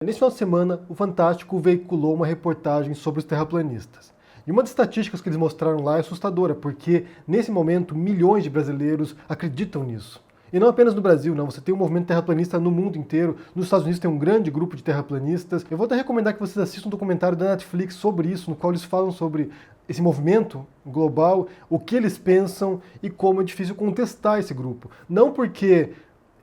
Nesse final de semana, o Fantástico veiculou uma reportagem sobre os terraplanistas. E uma das estatísticas que eles mostraram lá é assustadora, porque nesse momento milhões de brasileiros acreditam nisso. E não apenas no Brasil, não. Você tem um movimento terraplanista no mundo inteiro. Nos Estados Unidos tem um grande grupo de terraplanistas. Eu vou até recomendar que vocês assistam um documentário da Netflix sobre isso, no qual eles falam sobre esse movimento global, o que eles pensam e como é difícil contestar esse grupo. Não porque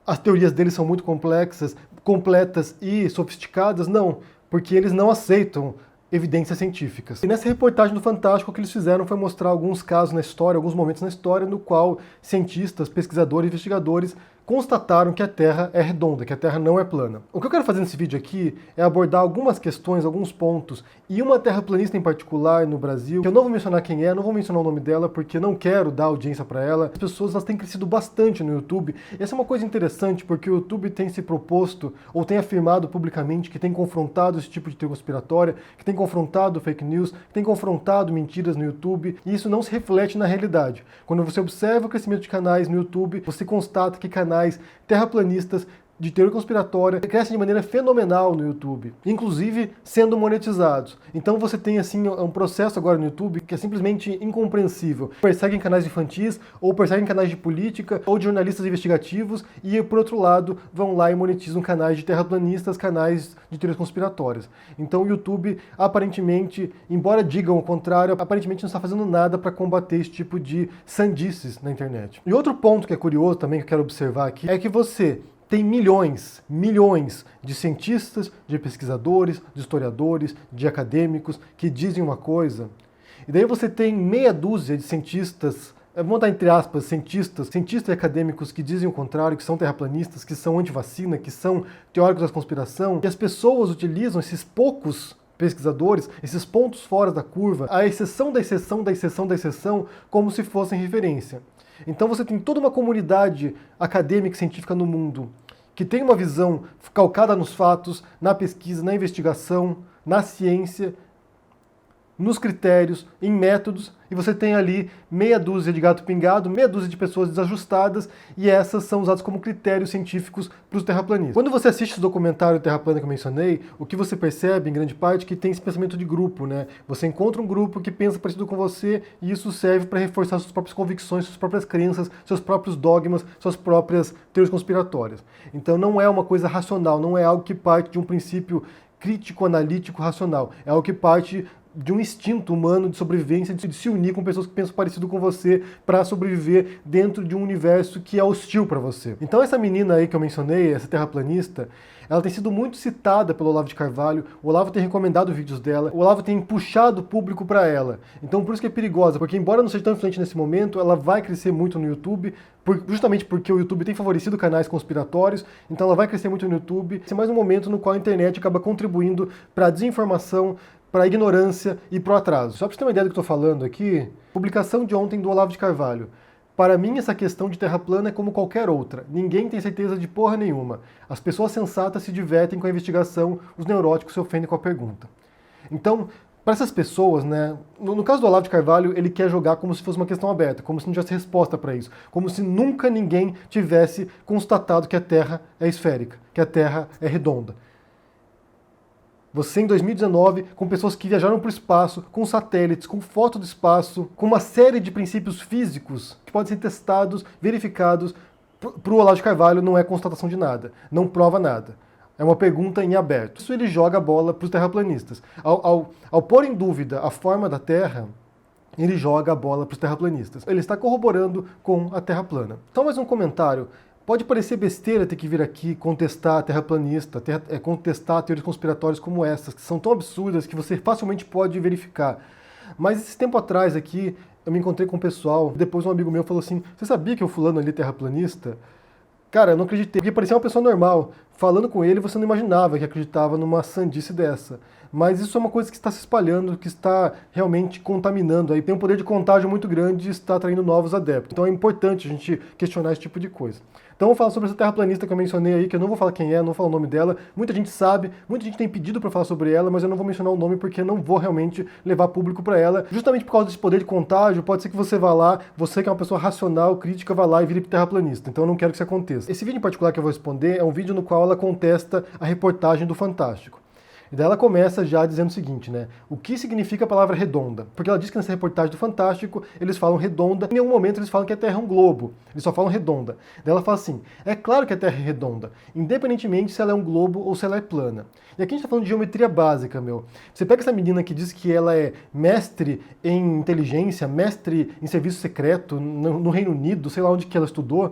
as teorias deles são muito complexas, completas e sofisticadas, não, porque eles não aceitam evidências científicas. E nessa reportagem do Fantástico, o que eles fizeram foi mostrar alguns casos na história, alguns momentos na história, no qual cientistas, pesquisadores, investigadores constataram que a Terra é redonda, que a Terra não é plana. O que eu quero fazer nesse vídeo aqui é abordar algumas questões, alguns pontos, e uma terraplanista em particular no Brasil, que eu não vou mencionar quem é, não vou mencionar o nome dela, porque não quero dar audiência para ela. As pessoas elas têm crescido bastante no YouTube. Essa é uma coisa interessante, porque o YouTube tem se proposto, ou tem afirmado publicamente, que tem confrontado esse tipo de teoria conspiratória, que tem confrontado fake news, que tem confrontado mentiras no YouTube, e isso não se reflete na realidade. Quando você observa o crescimento de canais no YouTube, você constata que canais terraplanistas de teoria conspiratória crescem de maneira fenomenal no YouTube, inclusive sendo monetizados. Então você tem assim um processo agora no YouTube que é simplesmente incompreensível. Perseguem canais infantis, ou perseguem canais de política, ou de jornalistas investigativos, e por outro lado vão lá e monetizam canais de terraplanistas, canais de teorias conspiratórias. Então o YouTube aparentemente, embora digam o contrário, aparentemente não está fazendo nada para combater esse tipo de sandices na internet. E outro ponto que é curioso também que eu quero observar aqui é que você tem milhões de cientistas, de pesquisadores, de historiadores, de acadêmicos que dizem uma coisa, e daí você tem meia dúzia de cientistas, vamos dar entre aspas, cientistas e acadêmicos que dizem o contrário, que são terraplanistas, que são anti-vacina, que são teóricos da conspiração, e as pessoas utilizam esses poucos pesquisadores, esses pontos fora da curva, a exceção da exceção da exceção da exceção, como se fossem referência. Então você tem toda uma comunidade acadêmica e científica no mundo que tem uma visão calcada nos fatos, na pesquisa, na investigação, na ciência, nos critérios, em métodos, e você tem ali meia dúzia de gato pingado, meia dúzia de pessoas desajustadas, e essas são usadas como critérios científicos para os terraplanistas. Quando você assiste esse documentário Terra Plana que eu mencionei, o que você percebe, em grande parte, é que tem esse pensamento de grupo, né? Você encontra um grupo que pensa parecido com você, e isso serve para reforçar suas próprias convicções, suas próprias crenças, seus próprios dogmas, suas próprias teorias conspiratórias. Então não é uma coisa racional, não é algo que parte de um princípio crítico, analítico, racional. É algo que parte de um instinto humano de sobrevivência, de se unir com pessoas que pensam parecido com você para sobreviver dentro de um universo que é hostil para você. Então essa menina aí que eu mencionei, essa terraplanista, ela tem sido muito citada pelo Olavo de Carvalho, o Olavo tem recomendado vídeos dela, o Olavo tem puxado o público para ela. Então por isso que é perigosa, porque embora não seja tão influente nesse momento, ela vai crescer muito no YouTube, justamente porque o YouTube tem favorecido canais conspiratórios, então ela vai crescer muito no YouTube. Esse é mais um momento no qual a internet acaba contribuindo para a desinformação, para a ignorância e para o atraso. Só para você ter uma ideia do que eu estou falando aqui, publicação de ontem do Olavo de Carvalho. Para mim, essa questão de terra plana é como qualquer outra. Ninguém tem certeza de porra nenhuma. As pessoas sensatas se divertem com a investigação, os neuróticos se ofendem com a pergunta. Então, para essas pessoas, né, no caso do Olavo de Carvalho, ele quer jogar como se fosse uma questão aberta, como se não tivesse resposta para isso, como se nunca ninguém tivesse constatado que a Terra é esférica, que a Terra é redonda. Você em 2019, com pessoas que viajaram para o espaço, com satélites, com foto do espaço, com uma série de princípios físicos que podem ser testados, verificados, para o Olavo de Carvalho não é constatação de nada, não prova nada. É uma pergunta em aberto. Isso ele joga a bola para os terraplanistas. Ao pôr em dúvida a forma da Terra, ele joga a bola para os terraplanistas. Ele está corroborando com a Terra plana. Só mais um comentário. Pode parecer besteira ter que vir aqui contestar a terraplanista, contestar teorias conspiratórias como essas, que são tão absurdas que você facilmente pode verificar. Mas esse tempo atrás aqui, eu me encontrei com um pessoal, depois um amigo meu falou assim, você sabia que o fulano ali é terraplanista? Cara, eu não acreditei, porque parecia uma pessoa normal. Falando com ele, você não imaginava que acreditava numa sandice dessa. Mas isso é uma coisa que está se espalhando, que está realmente contaminando. Aí tem um poder de contágio muito grande e está atraindo novos adeptos. Então é importante a gente questionar esse tipo de coisa. Então vamos falar sobre essa terraplanista que eu mencionei aí, que eu não vou falar quem é, não vou falar o nome dela. Muita gente sabe, muita gente tem pedido para falar sobre ela, mas eu não vou mencionar o nome porque eu não vou realmente levar público para ela. Justamente por causa desse poder de contágio, pode ser que você vá lá, você que é uma pessoa racional, crítica, vá lá e vire terraplanista. Então eu não quero que isso aconteça. Esse vídeo em particular que eu vou responder é um vídeo no qual ela contesta a reportagem do Fantástico. E daí ela começa já dizendo o seguinte, né? O que significa a palavra redonda? Porque ela diz que nessa reportagem do Fantástico eles falam redonda, em nenhum momento eles falam que a Terra é um globo, eles só falam redonda. Daí ela fala assim, é claro que a Terra é redonda, independentemente se ela é um globo ou se ela é plana. E aqui a gente tá falando de geometria básica, meu. Você pega essa menina que diz que ela é mestre em inteligência, mestre em serviço secreto no Reino Unido, sei lá onde que ela estudou,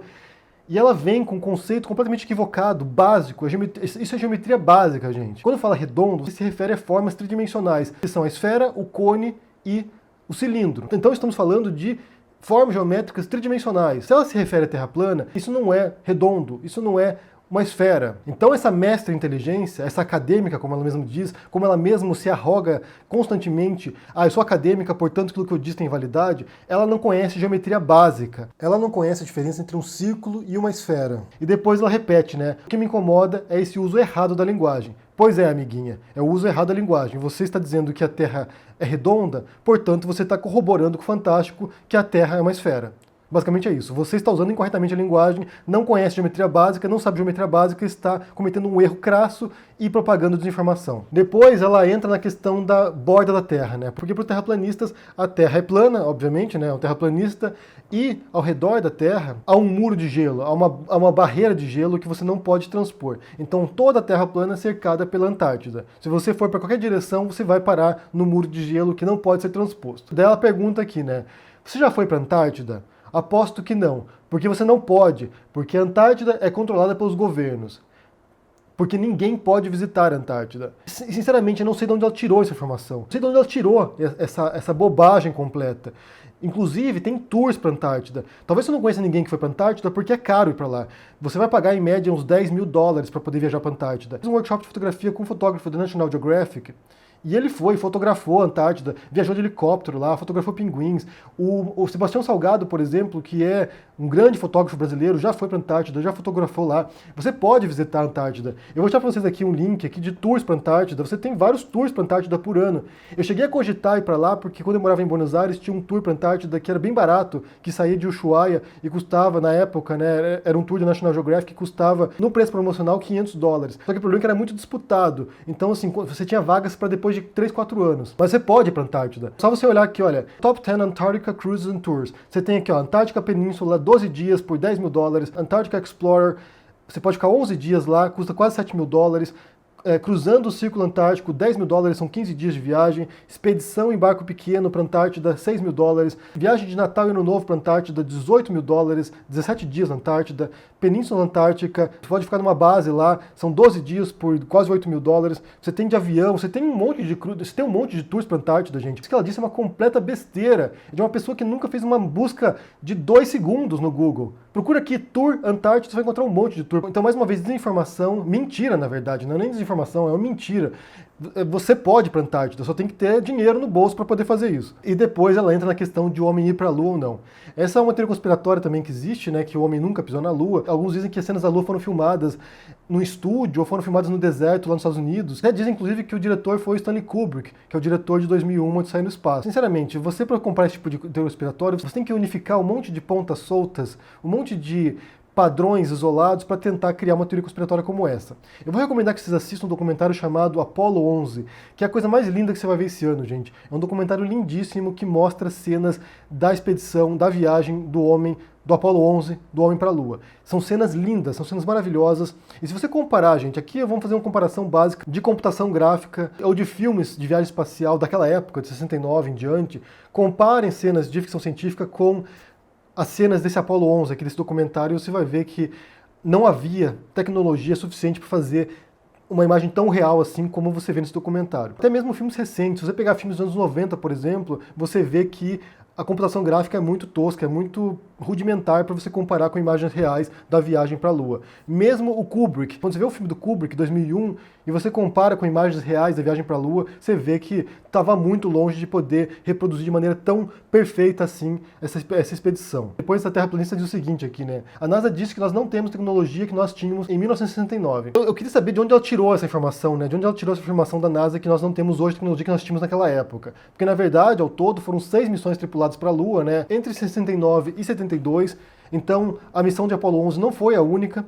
e ela vem com um conceito completamente equivocado, básico. Isso é geometria básica, gente. Quando fala redondo, se refere a formas tridimensionais, que são a esfera, o cone e o cilindro. Então estamos falando de formas geométricas tridimensionais. Se ela se refere à Terra plana, isso não é redondo, isso não é uma esfera. Então essa mestra em inteligência, essa acadêmica, como ela mesma diz, como ela mesma se arroga constantemente, eu sou acadêmica, portanto aquilo que eu disse tem validade, ela não conhece geometria básica. Ela não conhece a diferença entre um círculo e uma esfera. E depois ela repete, né? O que me incomoda é esse uso errado da linguagem. Pois é, amiguinha, é o uso errado da linguagem. Você está dizendo que a Terra é redonda, portanto você está corroborando com o Fantástico que a Terra é uma esfera. Basicamente é isso. Você está usando incorretamente a linguagem, não conhece geometria básica, não sabe geometria básica, está cometendo um erro crasso e propagando desinformação. Depois ela entra na questão da borda da Terra, né? Porque para os terraplanistas a Terra é plana, obviamente, né? É um terraplanista, e ao redor da Terra há um muro de gelo, há uma barreira de gelo que você não pode transpor. Então toda a Terra plana é cercada pela Antártida. Se você for para qualquer direção, você vai parar no muro de gelo que não pode ser transposto. Daí ela pergunta aqui, né? Você já foi para a Antártida? Aposto que não, porque você não pode, porque a Antártida é controlada pelos governos. Porque ninguém pode visitar a Antártida. Sinceramente, eu não sei de onde ela tirou essa informação. Não sei de onde ela tirou essa bobagem completa. Inclusive, tem tours para a Antártida. Talvez você não conheça ninguém que foi para a Antártida porque é caro ir para lá. Você vai pagar em média uns $10 mil para poder viajar para a Antártida. Fiz um workshop de fotografia com um fotógrafo da National Geographic. E ele foi, fotografou a Antártida, viajou de helicóptero lá, fotografou pinguins. O Sebastião Salgado, por exemplo, que é um grande fotógrafo brasileiro, já foi para a Antártida, já fotografou lá. Você pode visitar a Antártida. Eu vou deixar para vocês aqui um link aqui de tours para a Antártida. Você tem vários tours para a Antártida por ano. Eu cheguei a cogitar ir para lá, porque quando eu morava em Buenos Aires, tinha um tour para a Antártida que era bem barato, que saía de Ushuaia e custava, na época, né, era um tour da National Geographic que custava, no preço promocional, $500. Só que o problema é que era muito disputado. Então, assim, você tinha vagas para depois de 3, 4 anos. Mas você pode ir para a Antártida. Só você olhar aqui, olha, Top 10 Antarctica Cruises and Tours. Você tem aqui, ó, Antártica Península, 12 dias por $10 mil. Antarctica Explorer, você pode ficar 11 dias lá, custa quase $7 mil. Cruzando o Círculo Antártico, $10 mil, são 15 dias de viagem. Expedição em barco pequeno para a Antártida, $6 mil. Viagem de Natal e Ano Novo para a Antártida, $18 mil, 17 dias na Antártida. Península Antártica, você pode ficar numa base lá, são 12 dias por quase $8 mil. Você tem de avião, você tem um monte de tours para a Antártida, gente. Isso que ela disse é uma completa besteira. É de uma pessoa que nunca fez uma busca de 2 segundos no Google. Procura aqui Tour Antártida, você vai encontrar um monte de tour. Então, mais uma vez, desinformação, mentira, na verdade, não é nem desinformação, é uma mentira. Você pode ir para a Antártida, só tem que ter dinheiro no bolso para poder fazer isso. E depois ela entra na questão de o homem ir para a Lua ou não. Essa é uma teoria conspiratória também que existe, né, que o homem nunca pisou na Lua. Alguns dizem que as cenas da Lua foram filmadas no estúdio ou foram filmadas no deserto lá nos Estados Unidos. Dizem, inclusive, que o diretor foi o Stanley Kubrick, que é o diretor de 2001, Onde Sai no Espaço. Sinceramente, você para comprar esse tipo de teoria conspiratória, você tem que unificar um monte de pontas soltas, um monte de padrões isolados para tentar criar uma teoria conspiratória como essa. Eu vou recomendar que vocês assistam um documentário chamado Apollo 11, que é a coisa mais linda que você vai ver esse ano, gente. É um documentário lindíssimo que mostra cenas da expedição, da viagem do homem, do Apollo 11, do homem para a Lua. São cenas lindas, são cenas maravilhosas. E se você comparar, gente, aqui vamos fazer uma comparação básica de computação gráfica ou de filmes de viagem espacial daquela época, de 69 em diante, comparem cenas de ficção científica com as cenas desse Apollo 11, aqui desse documentário, você vai ver que não havia tecnologia suficiente para fazer uma imagem tão real assim como você vê nesse documentário. Até mesmo filmes recentes, se você pegar filmes dos anos 90, por exemplo, você vê que a computação gráfica é muito tosca, é muito rudimentar para você comparar com imagens reais da viagem para a Lua. Mesmo o Kubrick, quando você vê o filme do Kubrick, 2001, e você compara com imagens reais da viagem para a Lua, você vê que estava muito longe de poder reproduzir de maneira tão perfeita assim essa expedição. Depois a terraplanista diz o seguinte aqui, né? A NASA disse que nós não temos tecnologia que nós tínhamos em 1969. Eu queria saber de onde ela tirou essa informação, né? De onde ela tirou essa informação da NASA que nós não temos hoje a tecnologia que nós tínhamos naquela época. Porque na verdade, ao todo, foram 6 missões tripuladas para a Lua, né? Entre 69 e 72. Então, a missão de Apollo 11 não foi a única.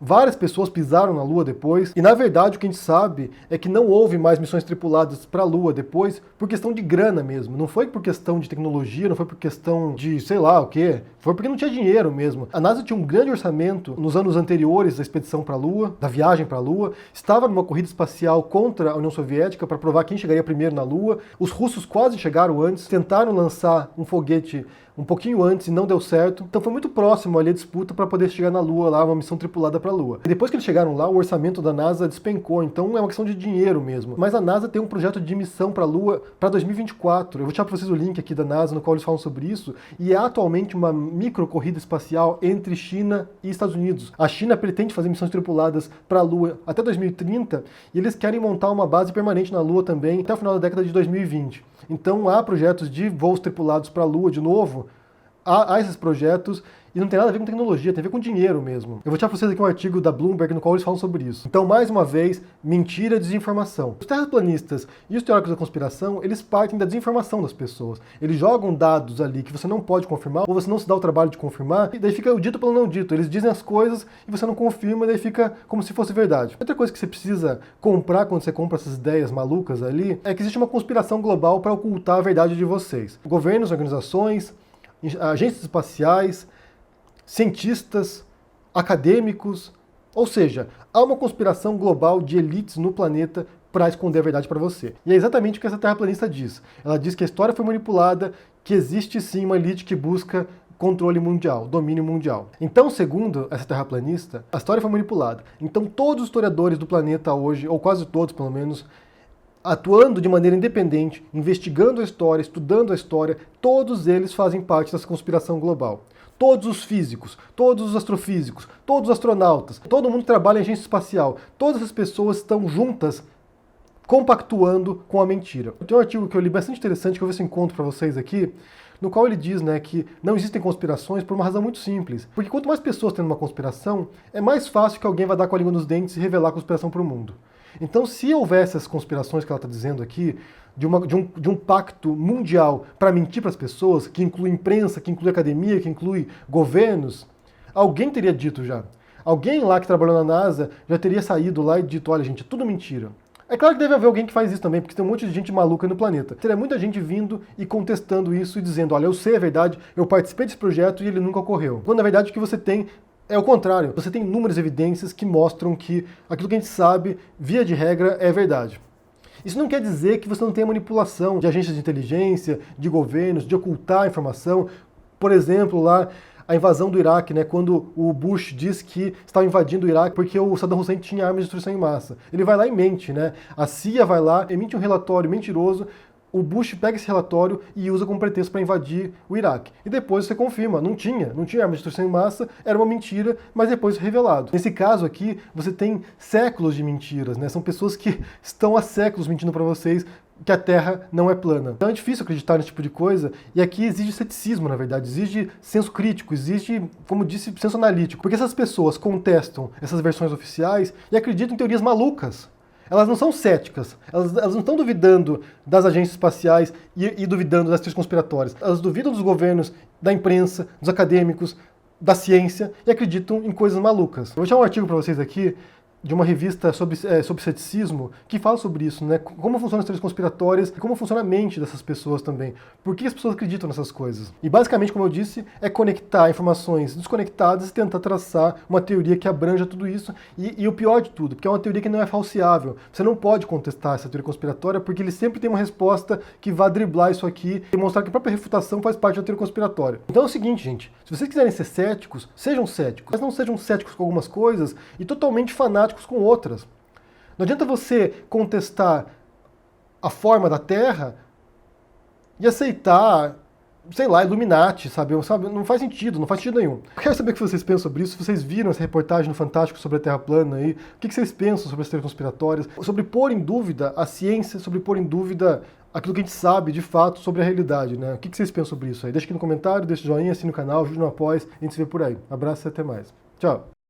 Várias pessoas pisaram na Lua depois, e na verdade o que a gente sabe é que não houve mais missões tripuladas para a Lua depois por questão de grana mesmo. Não foi por questão de tecnologia, não foi por questão de sei lá o quê. Foi porque não tinha dinheiro mesmo. A NASA tinha um grande orçamento nos anos anteriores da expedição para a Lua, da viagem para a Lua, estava numa corrida espacial contra a União Soviética para provar quem chegaria primeiro na Lua. Os russos quase chegaram antes, tentaram lançar um foguete um pouquinho antes e não deu certo. Então foi muito próximo ali a disputa para poder chegar na Lua, lá uma missão tripulada para a Lua. E depois que eles chegaram lá, o orçamento da NASA despencou, então é uma questão de dinheiro mesmo. Mas a NASA tem um projeto de missão para a Lua para 2024. Eu vou tirar para vocês o link aqui da NASA no qual eles falam sobre isso, e é atualmente uma micro corrida espacial entre China e Estados Unidos. A China pretende fazer missões tripuladas para a Lua até 2030 e eles querem montar uma base permanente na Lua também até o final da década de 2020. Então há projetos de voos tripulados para a Lua de novo, há esses projetos, e não tem nada a ver com tecnologia, tem a ver com dinheiro mesmo. Eu vou tirar para vocês aqui um artigo da Bloomberg no qual eles falam sobre isso. Então, mais uma vez, mentira e desinformação. Os terraplanistas e os teóricos da conspiração, eles partem da desinformação das pessoas. Eles jogam dados ali que você não pode confirmar, ou você não se dá o trabalho de confirmar, e daí fica o dito pelo não dito. Eles dizem as coisas e você não confirma, e daí fica como se fosse verdade. Outra coisa que você precisa comprar quando você compra essas ideias malucas ali, é que existe uma conspiração global para ocultar a verdade de vocês. Governos, organizações, agências espaciais, cientistas, acadêmicos, ou seja, há uma conspiração global de elites no planeta para esconder a verdade para você. E é exatamente o que essa terraplanista diz. Ela diz que a história foi manipulada, que existe sim uma elite que busca controle mundial, domínio mundial. Então, segundo essa terraplanista, a história foi manipulada. Então, todos os historiadores do planeta hoje, ou quase todos pelo menos, atuando de maneira independente, investigando a história, estudando a história, todos eles fazem parte dessa conspiração global. Todos os físicos, todos os astrofísicos, todos os astronautas, todo mundo que trabalha em agência espacial, todas essas pessoas estão juntas compactuando com a mentira. Tem um artigo que eu li bastante interessante, que eu vou ver se encontro para vocês aqui, no qual ele diz, né, que não existem conspirações por uma razão muito simples. Porque quanto mais pessoas têm uma conspiração, é mais fácil que alguém vá dar com a língua nos dentes e revelar a conspiração para o mundo. Então, se houvesse essas conspirações que ela está dizendo aqui, de um pacto mundial para mentir para as pessoas, que inclui imprensa, que inclui academia, que inclui governos, alguém teria dito já. Alguém lá que trabalhou na NASA já teria saído lá e dito, olha gente, é tudo mentira. É claro que deve haver alguém que faz isso também, porque tem um monte de gente maluca no planeta. Teria muita gente vindo e contestando isso e dizendo, olha, eu sei a verdade, eu participei desse projeto e ele nunca ocorreu. Quando na verdade o que você tem é o contrário. Você tem inúmeras evidências que mostram que aquilo que a gente sabe, via de regra, é verdade. Isso não quer dizer que você não tenha manipulação de agências de inteligência, de governos, de ocultar a informação. Por exemplo, lá, a invasão do Iraque, né, quando o Bush diz que estava invadindo o Iraque porque o Saddam Hussein tinha armas de destruição em massa. Ele vai lá e mente, né? A CIA vai lá, emite um relatório mentiroso, o Bush pega esse relatório e usa como pretexto para invadir o Iraque. E depois você confirma, não tinha arma de destruição em massa, era uma mentira, mas depois revelado. Nesse caso aqui, você tem séculos de mentiras, né? São pessoas que estão há séculos mentindo para vocês que a Terra não é plana. Então é difícil acreditar nesse tipo de coisa, e aqui exige ceticismo, na verdade, exige senso crítico, exige, como disse, senso analítico, porque essas pessoas contestam essas versões oficiais e acreditam em teorias malucas. Elas não são céticas, elas não estão duvidando das agências espaciais e duvidando das teorias conspiratórias. Elas duvidam dos governos, da imprensa, dos acadêmicos, da ciência e acreditam em coisas malucas. Eu vou deixar um artigo para vocês aqui de uma revista sobre ceticismo, que fala sobre isso, né? Como funcionam as teorias conspiratórias e como funciona a mente dessas pessoas também. Por que as pessoas acreditam nessas coisas? E basicamente, como eu disse, é conectar informações desconectadas e tentar traçar uma teoria que abranja tudo isso. E o pior de tudo, porque é uma teoria que não é falseável. Você não pode contestar essa teoria conspiratória porque ele sempre tem uma resposta que vai driblar isso aqui e mostrar que a própria refutação faz parte da teoria conspiratória. Então é o seguinte, gente, se vocês quiserem ser céticos, sejam céticos, mas não sejam céticos com algumas coisas e totalmente fanáticos com outras. Não adianta você contestar a forma da Terra e aceitar, sei lá, Illuminati, sabe? Não faz sentido nenhum. Eu quero saber o que vocês pensam sobre isso, se vocês viram essa reportagem no Fantástico sobre a Terra plana aí, o que vocês pensam sobre as teorias conspiratórias, sobre pôr em dúvida a ciência, sobre pôr em dúvida aquilo que a gente sabe de fato sobre a realidade, né? O que vocês pensam sobre isso aí? Deixa aqui no comentário, deixa o joinha, assina o canal, ajude no apoio, a gente se vê por aí. Abraço e até mais. Tchau!